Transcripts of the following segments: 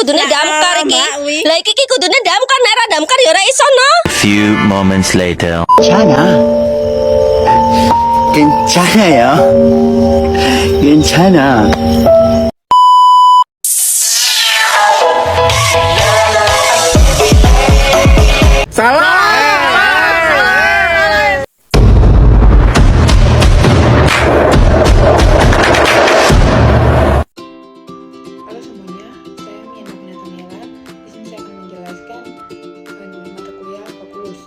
kudune damkar iki. Lah iki kudune damkar, nek ora damkar ya ora iso no. Few moments later. 괜찮아. 괜찮아요. 괜찮아. Halo semuanya, saya Mia Nabila Tamiela. Di sini saya akan menjelaskan mata kuliah kalkulus.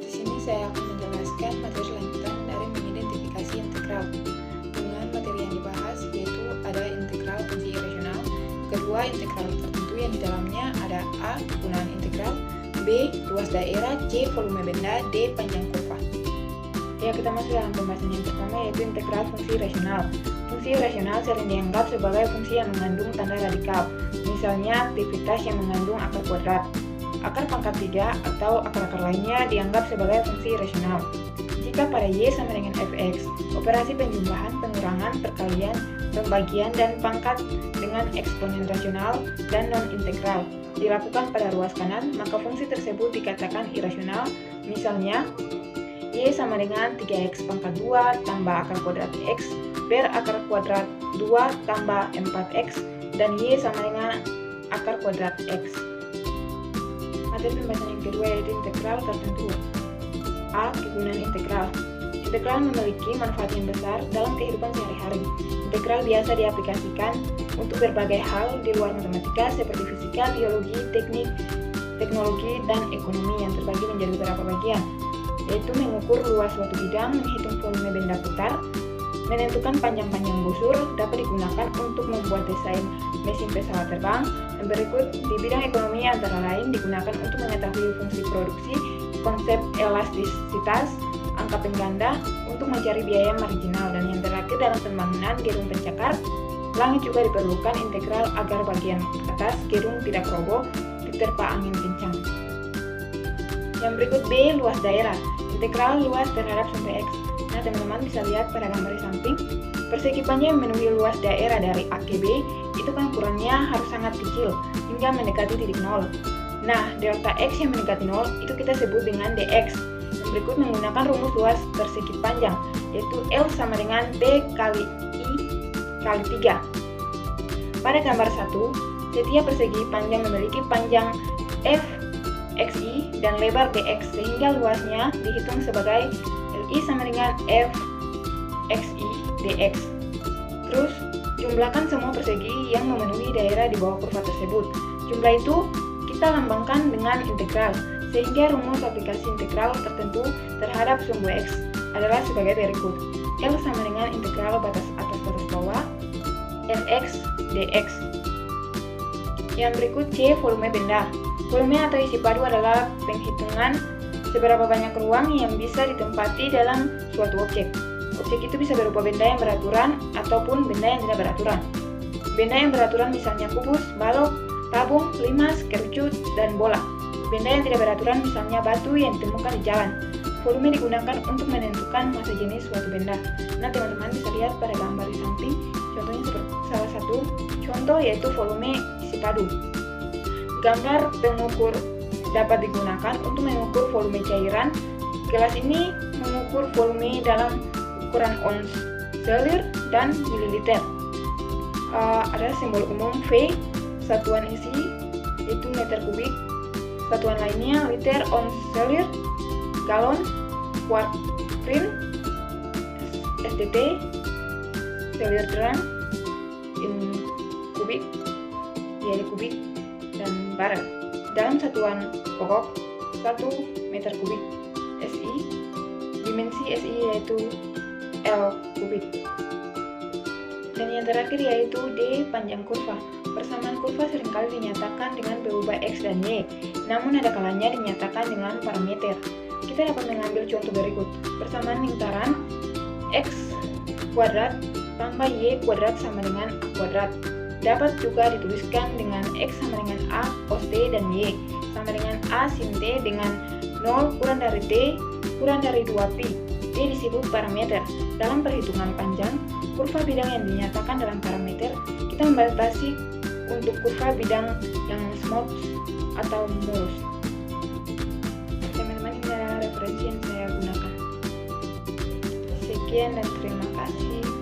Di sini saya akan menjelaskan materi lanjutan dari mengidentifikasi integral. Dengan materi yang dibahas yaitu ada integral fungsi irasional, kedua integral tertentu yang di dalamnya ada A penggunaan integral, B luas daerah, C volume benda, D panjang kurva. Ya, kita masuk dalam pembahasan yang pertama yaitu integral fungsi rasional. Fungsi rasional sering dianggap sebagai fungsi yang mengandung tanda radikal, misalnya aktivitas yang mengandung akar kuadrat. Akar pangkat 3 atau akar-akar lainnya dianggap sebagai fungsi rasional. Jika pada Y sama dengan fx, operasi penjumlahan, pengurangan, perkalian, pembagian, dan pangkat dengan eksponen rasional dan non-integral dilakukan pada ruas kanan, maka fungsi tersebut dikatakan irasional, misalnya Y sama dengan 3x pangkat 2 tambah akar kuadrat x per akar kuadrat 2 tambah 4x dan Y sama dengan akar kuadrat x. Materi pembahasan yang kedua yaitu integral tertentu. A. Kegunaan integral. Integral memiliki manfaat yang besar dalam kehidupan sehari-hari. Integral biasa diaplikasikan untuk berbagai hal di luar matematika seperti fisika, biologi, teknik, teknologi, dan ekonomi yang terbagi menjadi beberapa bagian, yaitu mengukur luas suatu bidang, menghitung volume benda putar, menentukan panjang-panjang busur, dapat digunakan untuk membuat desain mesin pesawat terbang, dan berikut di bidang ekonomi antara lain digunakan untuk mengetahui fungsi produksi, konsep elastisitas, angka pengganda, untuk mencari biaya marginal, dan yang terakhir dalam pembangunan gedung pencakar langit juga diperlukan integral agar bagian atas gedung tidak roboh diterpa angin kencang. Yang berikut B. Luas daerah. Integral luas terhadap sumber X. Nah, teman-teman bisa lihat pada gambar di samping, persegi panjang yang memenuhi luas daerah dari A ke B itu kan ukurannya harus sangat kecil hingga mendekati titik 0. Nah, delta X yang mendekati 0 itu kita sebut dengan dx. Yang berikut menggunakan rumus luas persegi panjang, yaitu L sama dengan B kali I kali 3. Pada gambar 1, setiap persegi panjang memiliki panjang F xi dan lebar dx, sehingga luasnya dihitung sebagai Li sama dengan F xi dx. Terus, jumlahkan semua persegi yang memenuhi daerah di bawah kurva tersebut. Jumlah itu kita lambangkan dengan integral, sehingga rumus aplikasi integral tertentu terhadap sumbu x adalah sebagai berikut. L sama dengan integral batas atas batas bawah Fx dx. Yang berikut C. Volume benda. Volume atau isi padu adalah penghitungan seberapa banyak ruang yang bisa ditempati dalam suatu objek. Objek itu bisa berupa benda yang beraturan ataupun benda yang tidak beraturan. Benda yang beraturan misalnya kubus, balok, tabung, limas, kerucut, dan bola. Benda yang tidak beraturan misalnya batu yang ditemukan di jalan. Volume digunakan untuk menentukan massa jenis suatu benda. Nah, teman-teman bisa lihat pada gambar di samping, contohnya seperti salah satu contoh yaitu volume isi padu. Gambar pengukur dapat digunakan untuk mengukur volume cairan. Gelas ini mengukur volume dalam ukuran ons, selir, dan mililiter. Ada simbol umum V, satuan isi yaitu meter kubik, satuan lainnya liter, ons, selir, galon, quart, prin, SDT, selir drum, in kubik, jadi kubik, dan barel. Dalam satuan pokok 1 meter kubik SI, dimensi SI yaitu L kubik. Dan yang terakhir yaitu D panjang kurva. Persamaan kurva seringkali dinyatakan dengan berubah X dan Y, namun ada kalanya dinyatakan dengan parameter. Kita dapat mengambil contoh berikut. Persamaan lingkaran X kuadrat tambah Y kuadrat sama dengan A kuadrat. Dapat juga dituliskan dengan X sama dengan A cos T dan Y sama dengan A sin T dengan 0 kurang dari T kurang dari 2pi. D disebut parameter. Dalam perhitungan panjang, kurva bidang yang dinyatakan dalam parameter, kita membatasi untuk kurva bidang yang smooth atau mulus. Teman-teman, ini adalah referensi yang saya gunakan. Sekian dan terima kasih.